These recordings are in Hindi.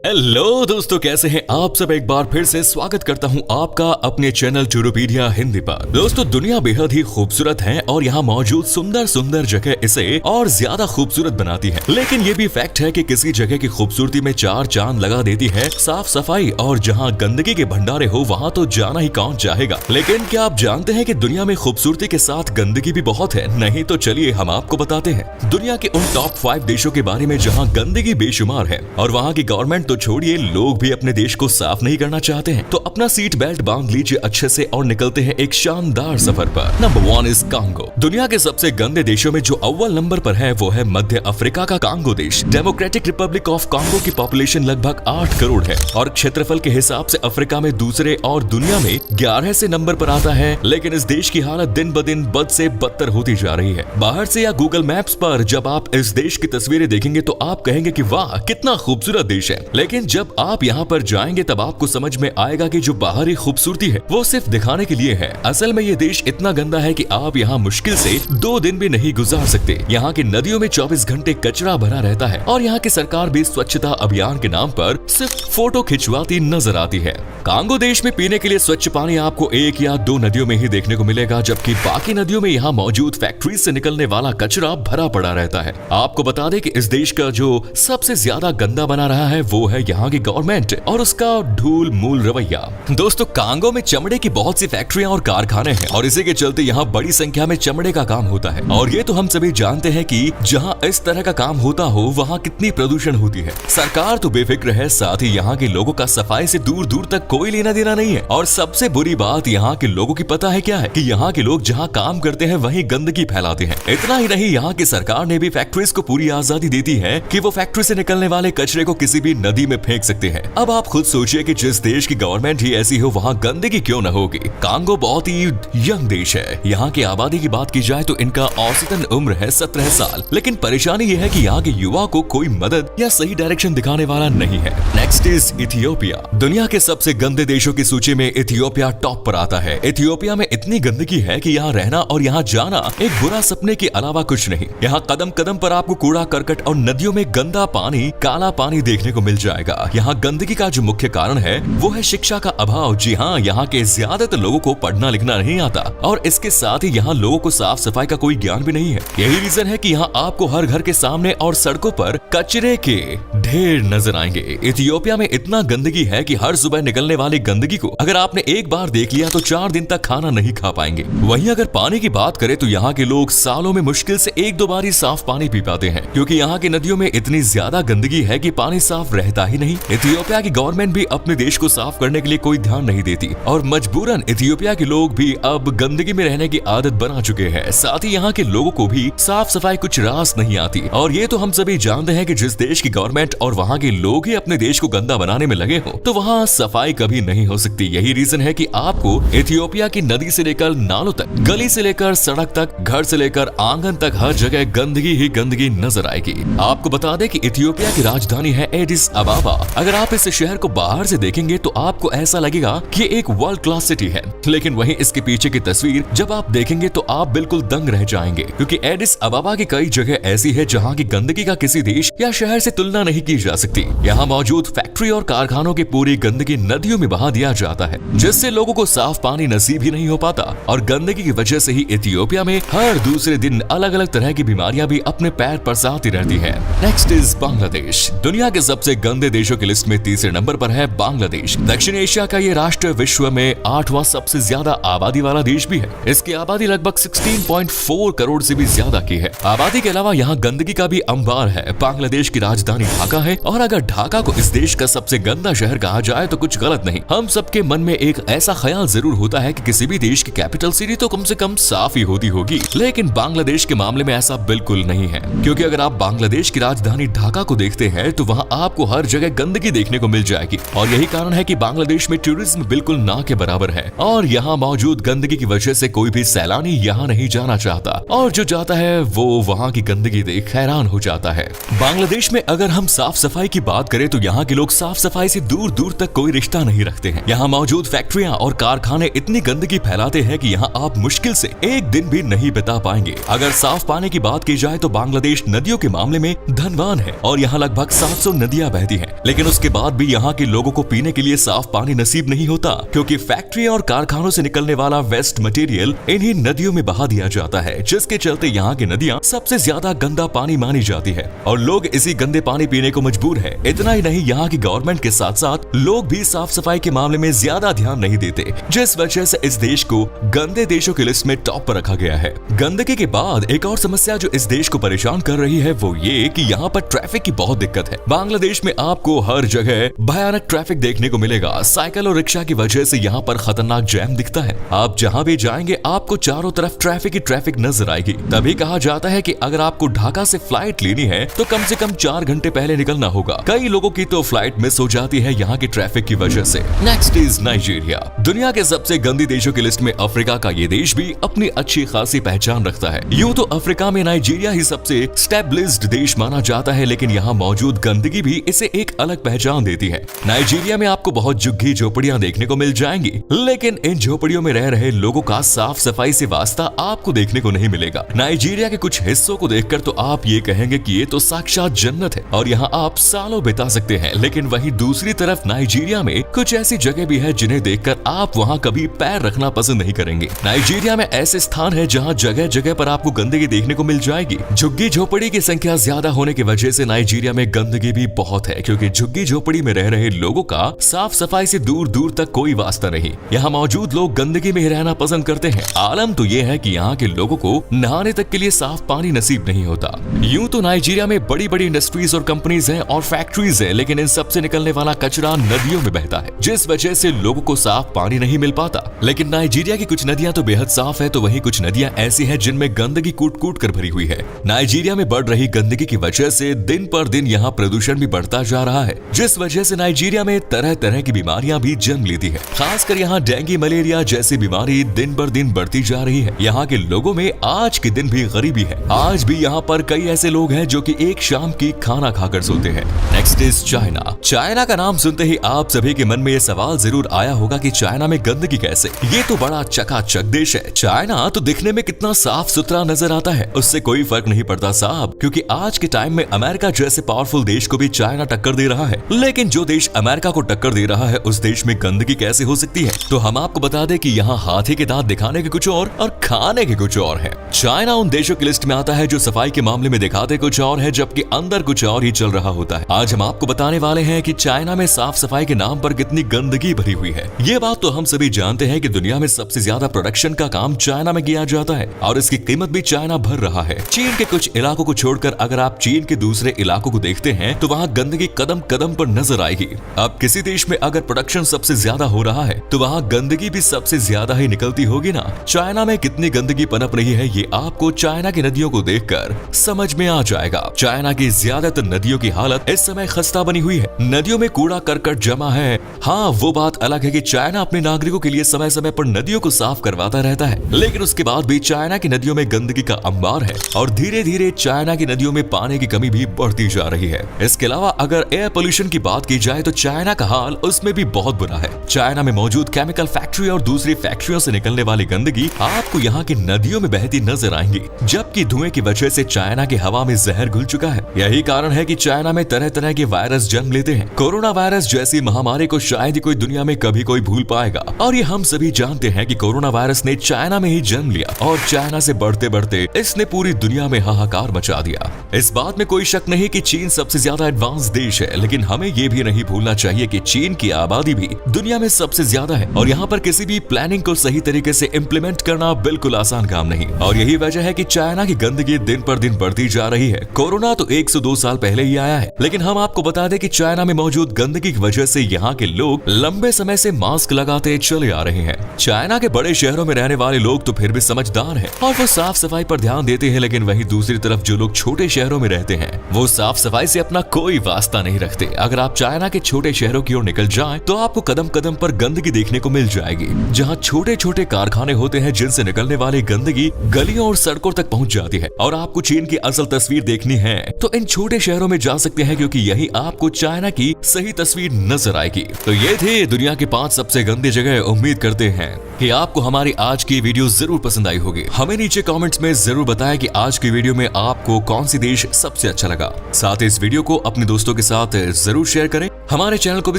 हेलो दोस्तों, कैसे हैं आप सब। एक बार फिर से स्वागत करता हूं आपका अपने चैनल टूरोपीडिया हिंदी पर। दोस्तों, दुनिया बेहद ही खूबसूरत है और यहाँ मौजूद सुंदर सुंदर जगह इसे और ज्यादा खूबसूरत बनाती है। लेकिन ये भी फैक्ट है कि किसी जगह की खूबसूरती में चार चांद लगा देती है साफ सफाई, और जहाँ गंदगी के भंडारे हो वहाँ तो जाना ही कौन चाहेगा। लेकिन क्या आप जानते हैं कि दुनिया में खूबसूरती के साथ गंदगी भी बहुत है? नहीं तो चलिए हम आपको बताते हैं दुनिया के उन टॉप 5 देशों के बारे में जहाँ गंदगी बेशुमार है और वहाँ की गवर्नमेंट तो छोड़िए, लोग भी अपने देश को साफ नहीं करना चाहते हैं। तो अपना सीट बेल्ट बांध लीजिए अच्छे से और निकलते हैं एक शानदार सफर पर। Number 1 is Congo. दुनिया के सबसे गंदे देशों में जो अव्वल नंबर पर है वो है मध्य अफ्रीका का कांगो देश। डेमोक्रेटिक रिपब्लिक ऑफ कांगो की पॉपुलेशन लगभग 8 करोड़ है और क्षेत्रफल के हिसाब से अफ्रीका में दूसरे और दुनिया में 11 से नंबर पर आता है। लेकिन इस देश की हालत दिन ब दिन बद से बदतर होती जा रही है। बाहर से या गूगल मैप्स पर जब आप इस देश की तस्वीरें देखेंगे तो आप कहेंगे कि वाह कितना खूबसूरत देश है। लेकिन जब आप यहाँ पर जाएंगे तब आपको समझ में आएगा कि जो बाहरी खूबसूरती है वो सिर्फ दिखाने के लिए है। असल में ये देश इतना गंदा है कि आप यहाँ मुश्किल से 2 दिन भी नहीं गुजार सकते। यहाँ की नदियों में 24 घंटे कचरा भरा रहता है और यहाँ की सरकार भी स्वच्छता अभियान के नाम पर सिर्फ फोटो खिंचवाती नजर आती है। कांगो देश में पीने के लिए स्वच्छ पानी आपको 1 या 2 नदियों में ही देखने को मिलेगा, जबकि बाकी नदियों में यहाँ मौजूद फैक्ट्री से निकलने वाला कचरा भरा पड़ा रहता है। आपको बता दें कि इस देश का जो सबसे ज्यादा गंदा बना रहा है वो है यहाँ की गवर्नमेंट और उसका ढूल मूल रवैया। दोस्तों, कांगो में चमड़े की बहुत सी फैक्ट्रियां और कारखाने हैं और इसी के चलते यहाँ बड़ी संख्या में चमड़े का काम होता है। और ये तो हम सभी जानते हैं कि जहाँ इस तरह का काम होता हो वहाँ कितनी प्रदूषण होती है। सरकार तो बेफिक्र है, साथ ही यहाँ के लोगों का सफाई से दूर दूर तक कोई लेना देना नहीं है। और सबसे बुरी बात यहाँ के लोगों की पता है क्या है कि यहाँ के लोग जहाँ काम करते हैं वहीं गंदगी फैलाते हैं। इतना ही नहीं, यहाँ की सरकार ने भी फैक्ट्रीज को पूरी आजादी देती है कि वो फैक्ट्री से निकलने वाले कचरे को किसी भी नदी में फेंक सकते हैं। अब आप खुद सोचिए कि जिस देश की गवर्नमेंट ही ऐसी हो वहाँ गंदगी क्यों न होगी। कांगो बहुत ही यंग देश है। यहाँ की आबादी की बात की जाए तो इनका औसतन उम्र है 17 साल। लेकिन परेशानी ये है कि यहाँ के युवा को कोई मदद या सही डायरेक्शन दिखाने वाला नहीं है। Next is Ethiopia. दुनिया के सबसे गंदे देशों की सूची में इथियोपिया टॉप पर आता है। इथियोपिया में इतनी गंदगी है कि यहाँ रहना और यहाँ जाना एक बुरा सपने के अलावा कुछ नहीं। यहाँ कदम कदम पर आपको कूड़ा करकट और नदियों में गंदा पानी, काला पानी देखने को मिल जाएगा। यहाँ गंदगी का जो मुख्य कारण है वो है शिक्षा का अभाव। जी हाँ, यहाँ के ज्यादातर लोगों को पढ़ना लिखना नहीं आता और इसके साथ ही यहाँ लोगों को साफ सफाई का कोई ज्ञान भी नहीं है। यही रीजन है कि यहाँ आपको हर घर के सामने और सड़कों पर कचरे के ढेर नजर आएंगे। इथियोपिया में इतना गंदगी है कि हर सुबह निकलने वाली गंदगी को अगर आपने एक बार देख लिया तो 4 दिन तक खाना नहीं खा पाएंगे। वहीं अगर पानी की बात करें तो यहाँ के लोग सालों में मुश्किल से 1-2 बार ही साफ पानी पी पाते हैं, क्योंकि यहाँ की नदियों में इतनी ज्यादा गंदगी है कि पानी साफ रहता ही नहीं। इथियोपिया की गवर्नमेंट भी अपने देश को साफ करने के लिए कोई ध्यान नहीं देती और मजबूरन इथियोपिया के लोग भी अब गंदगी में रहने की आदत बना चुके हैं। साथ ही यहाँ के लोगों को भी साफ सफाई कुछ रास नहीं आती। और ये तो हम सभी जानते हैं कि जिस देश की गवर्नमेंट और वहाँ के लोग ही अपने देश को गंदा बनाने में लगे हो तो वहाँ सफाई कभी नहीं हो सकती। यही रीजन है कि आपको इथियोपिया की नदी से लेकर नालों तक, गली से लेकर सड़क तक, घर से लेकर आंगन तक हर जगह गंदगी ही गंदगी नजर आएगी। आपको बता दें कि इथियोपिया की राजधानी है एडिस अबाबा। अगर आप इस शहर को बाहर से देखेंगे तो आपको ऐसा लगेगा कि एक वर्ल्ड क्लास सिटी है, लेकिन वहीं इसके पीछे की तस्वीर जब आप देखेंगे तो आप बिल्कुल दंग रह जाएंगे, क्योंकि एडिस अबाबा की कई जगह ऐसी है जहां की गंदगी का किसी देश या शहर से तुलना नहीं की जा सकती। यहाँ मौजूद फैक्ट्री और कारखानों की पूरी गंदगी नदियों में बहा दिया जाता है, जिससे लोगों को साफ पानी नसीब ही नहीं हो पाता। और गंदगी की वजह से ही इथियोपिया में हर दूसरे दिन अलग अलग तरह की बीमारियां भी अपने पैर पसारती रहती है। Next is Bangladesh. दुनिया के सबसे गंदे देशों की लिस्ट में तीसरे नंबर पर है बांग्लादेश। दक्षिण एशिया का ये राष्ट्र विश्व में 8वां सबसे ज्यादा आबादी वाला देश भी है। इसकी आबादी लगभग 16.4 करोड़ से भी ज्यादा की है। आबादी के अलावा यहाँ गंदगी का भी अंबार है। बांग्लादेश की राजधानी ढाका है और अगर ढाका को इस देश का सबसे गंदा शहर कहा जाए तो कुछ गलत नहीं। हम सबके मन में एक ऐसा ख्याल जरूर होता है कि किसी भी देश की कैपिटल सिटी तो कम से कम साफ ही होती होगी, लेकिन बांग्लादेश के मामले में ऐसा बिल्कुल नहीं है। क्योंकि अगर आप बांग्लादेश की राजधानी ढाका को देखते हैं तो वहाँ आपको हर जगह गंदगी देखने को मिल जाएगी। और यही कारण है कि बांग्लादेश में टूरिज्म बिल्कुल ना के बराबर है और यहाँ मौजूद गंदगी की वजह से कोई भी सैलानी यहाँ नहीं जाना चाहता, और जो जाता है वो वहाँ की गंदगी देख हैरान हो जाता है। बांग्लादेश में अगर हम साफ सफाई की बात करें तो यहाँ के लोग साफ सफाई से दूर दूर तक कोई रिश्ता नहीं रखते हैं। यहाँ मौजूद फैक्ट्रियां और कारखाने इतनी गंदगी फैलाते हैं कि यहाँ आप मुश्किल से एक दिन भी नहीं बिता पाएंगे। अगर साफ पानी की बात की जाए तो बांग्लादेश नदियों के मामले में धनवान है और यहाँ लगभग 700 नदियां बहती रहती है, लेकिन उसके बाद भी यहाँ के लोगों को पीने के लिए साफ पानी नसीब नहीं होता, क्योंकि फैक्ट्री और कारखानों से निकलने वाला वेस्ट मटेरियल इन्हीं नदियों में बहा दिया जाता है, जिसके चलते यहाँ की नदियाँ सबसे ज्यादा गंदा पानी मानी जाती है और लोग इसी गंदे पानी पीने को मजबूर है। इतना ही नहीं, यहाँ की गवर्नमेंट के साथ साथ लोग भी साफ सफाई के मामले में ज्यादा ध्यान नहीं देते, जिस वजह से इस देश को गंदे देशों की लिस्ट में टॉप पर रखा गया है। गंदगी के बाद एक और समस्या जो इस देश को परेशान कर रही है वो ये कि यहाँ पर ट्रैफिक की बहुत दिक्कत है। बांग्लादेश में आपको हर जगह भयानक ट्रैफिक देखने को मिलेगा। साइकिल और रिक्शा की वजह से यहाँ पर खतरनाक जैम दिखता है। आप जहाँ भी जाएंगे आपको चारों तरफ ट्रैफिक ही ट्रैफिक नजर आएगी। तभी कहा जाता है कि अगर आपको ढाका से फ्लाइट लेनी है तो कम से कम 4 घंटे पहले निकलना होगा। कई लोगों की तो फ्लाइट मिस हो जाती है यहाँ की ट्रैफिक की वजह से। Next is Nigeria. दुनिया के सबसे गंदी देशों की लिस्ट में अफ्रीका का ये देश भी अपनी अच्छी खासी पहचान रखता है। यूं तो अफ्रीका में नाइजीरिया ही सबसे स्टेबलिश्ड देश माना जाता है, लेकिन यहाँ मौजूद गंदगी भी इसे एक अलग पहचान देती है। नाइजीरिया में आपको बहुत झुग्गी झोपड़ियां देखने को मिल जाएंगी, लेकिन इन झोपड़ियों में रह रहे लोगों का साफ सफाई से वास्ता आपको देखने को नहीं मिलेगा। नाइजीरिया के कुछ हिस्सों को देखकर तो आप ये कहेंगे कि ये तो साक्षात जन्नत है और यहाँ आप सालों बिता सकते हैं, लेकिन वहीं दूसरी तरफ नाइजीरिया में कुछ ऐसी जगह भी है जिन्हें देखकर आप वहाँ कभी पैर रखना पसंद नहीं करेंगे। नाइजीरिया में ऐसे स्थान है जहाँ जगह जगह पर आपको गंदगी देखने को मिल जाएगी। झुग्गी झोपड़ी की संख्या ज्यादा होने की वजह से नाइजीरिया में गंदगी भी बहुत है, क्योंकि झुग्गी झोपड़ी में रह रहे लोगों का साफ सफाई से दूर दूर तक कोई वास्ता नहीं। यहाँ मौजूद लोग गंदगी में रहना पसंद करते हैं। आलम तो ये है कि यहाँ के लोगों को नहाने तक के लिए साफ पानी नसीब नहीं होता। यूं तो नाइजीरिया में बड़ी बड़ी इंडस्ट्रीज और कंपनीज हैं और फैक्ट्रीज है, लेकिन इन सब से निकलने वाला कचरा नदियों में बहता है, जिस वजह से लोगों को साफ पानी नहीं मिल पाता। लेकिन नाइजीरिया की कुछ नदियां तो बेहद साफ है, तो वहीं कुछ नदियां ऐसी हैं जिनमें गंदगी कूट कूट कर भरी हुई है। नाइजीरिया में बढ़ रही गंदगी की वजह से दिन पर दिन यहाँ प्रदूषण भी बढ़ता जा रहा है, जिस वजह से नाइजीरिया में तरह तरह की बीमारियां भी जन्म लेती है। खासकर यहाँ डेंगू मलेरिया जैसी बीमारी दिन पर दिन बढ़ती जा रही है। यहाँ के लोगों में आज के दिन भी गरीबी है। आज भी यहाँ पर कई ऐसे लोग हैं जो कि एक शाम की खाना खाकर सोते हैं। Next is China. चाइना का नाम सुनते ही आप सभी के मन में ये सवाल जरूर आया होगा कि चाइना में गंदगी कैसे। ये तो बड़ा चकाचक देश है। चाइना तो दिखने में कितना साफ सुथरा नजर आता है, उससे कोई फर्क नहीं पड़ता साहब, क्योंकि आज के टाइम में अमेरिका जैसे पावरफुल देश को भी चाइना टक्कर दे रहा है। लेकिन जो देश अमेरिका को टक्कर दे रहा है उस देश में गंदगी कैसे हो सकती है? तो हम आपको बता दें कि यहाँ हाथी के दांत दिखाने के कुछ और खाने के कुछ और है। चाइना उन देशों की लिस्ट में आता है जो सफाई के मामले में दिखाते कुछ और है, जबकि अंदर कुछ और ही चल रहा होता है। आज हम आपको बताने वाले हैं कि चाइना में साफ सफाई के नाम पर कितनी गंदगी भरी हुई है। ये बात तो हम सभी जानते हैं कि दुनिया में सबसे ज्यादा प्रोडक्शन का काम चाइना में किया जाता है और इसकी कीमत भी चाइना भर रहा है। चीन के कुछ इलाकों को छोड़कर अगर आप चीन के दूसरे इलाकों को देखते हैं तो वहाँ गंदगी कदम कदम पर नजर आएगी। अब किसी देश में अगर प्रोडक्शन सबसे ज्यादा हो रहा है तो वहाँ गंदगी भी सबसे ज्यादा ही निकलती होगी ना। चाइना में कितनी गंदगी पनप रही है ये आपको चाइना की नदियों को देखकर समझ में आ जाएगा। चाइना की ज्यादातर नदियों की हालत इस समय खस्ता बनी हुई है। नदियों में कूड़ा करकट जमा है। हाँ, वो बात अलग है कि चाइना अपने नागरिकों के लिए समय समय पर नदियों को साफ करवाता रहता है, लेकिन उसके बाद भी चाइना की नदियों में गंदगी का अंबार है और धीरे धीरे चाइना की नदियों में पानी की कमी भी बढ़ती जा रही है। इसके अलावा अगर एयर पोल्यूशन की बात की जाए तो चाइना का हाल उसमें भी बहुत बुरा है। चाइना में मौजूद केमिकल फैक्ट्री और दूसरी फैक्ट्रियों से निकलने वाली गंदगी आपको यहाँ की नदियों में बहती नजर आएंगी, जबकि धुएं की वजह से चाइना की हवा में जहर घुल चुका है। यही कारण है कि चाइना में तरह तरह के वायरस जन्म लेते हैं। कोरोना वायरस जैसी महामारी को शायद ही कोई दुनिया में कभी कोई भूल पाएगा और ये हम सभी जानते हैं कि कोरोना वायरस ने चाइना में ही जन्म लिया और चाइना से बढ़ते बढ़ते इसने पूरी दुनिया में हाहाकार मचा दिया। इस बात में कोई शक नहीं कि चीन सबसे ज्यादा एडवांस देश है, लेकिन हमें ये भी नहीं भूलना चाहिए कि चीन की आबादी भी दुनिया में सबसे ज्यादा है और यहाँ पर किसी भी प्लानिंग को सही तरीके से इम्प्लीमेंट करना बिल्कुल आसान काम नहीं और यही वजह है कि चाइना की गंदगी दिन पर दिन बढ़ती जा रही है। कोरोना तो 102 साल पहले ही आया है, लेकिन हम आपको बता दें कि चाइना में मौजूद गंदगी की वजह से यहाँ के लोग लंबे समय से मास्क लगाते चले आ रहे हैं। चाइना के बड़े शहरों में रहने वाले लोग तो फिर भी समझदार हैं और वो साफ सफाई पर ध्यान देते हैं, लेकिन वहीं दूसरी तरफ जो लोग छोटे शहरों में रहते हैं वो साफ सफाई से अपना कोई वास्ता नहीं रखते। अगर आप चाइना के छोटे शहरों की ओर निकल जाएं तो आपको कदम कदम पर गंदगी देखने को मिल जाएगी, जहाँ छोटे छोटे कारखाने होते हैं जिनसे निकलने वाली गंदगी गलियों और सड़कों तक पहुँच जाती है। और आपको चीन की असल तस्वीर देखनी है तो इन छोटे शहरों में जा सकते हैं, क्योंकि यही आपको चाइना की सही तस्वीर नजर आएगी। तो ये थे दुनिया की 5 सबसे गंदी जगह। उम्मीद करते हैं कि आपको हमारी आज की वीडियो जरूर पसंद आई होगी। हमें नीचे कमेंट्स में जरूर बताएं कि आज की वीडियो में आपको कौन सी देश सबसे अच्छा लगा। साथ ही इस वीडियो को अपने दोस्तों दोस्तों के साथ जरूर शेयर करें। हमारे चैनल को भी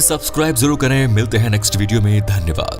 सब्सक्राइब जरूर करें। मिलते हैं नेक्स्ट वीडियो में। धन्यवाद।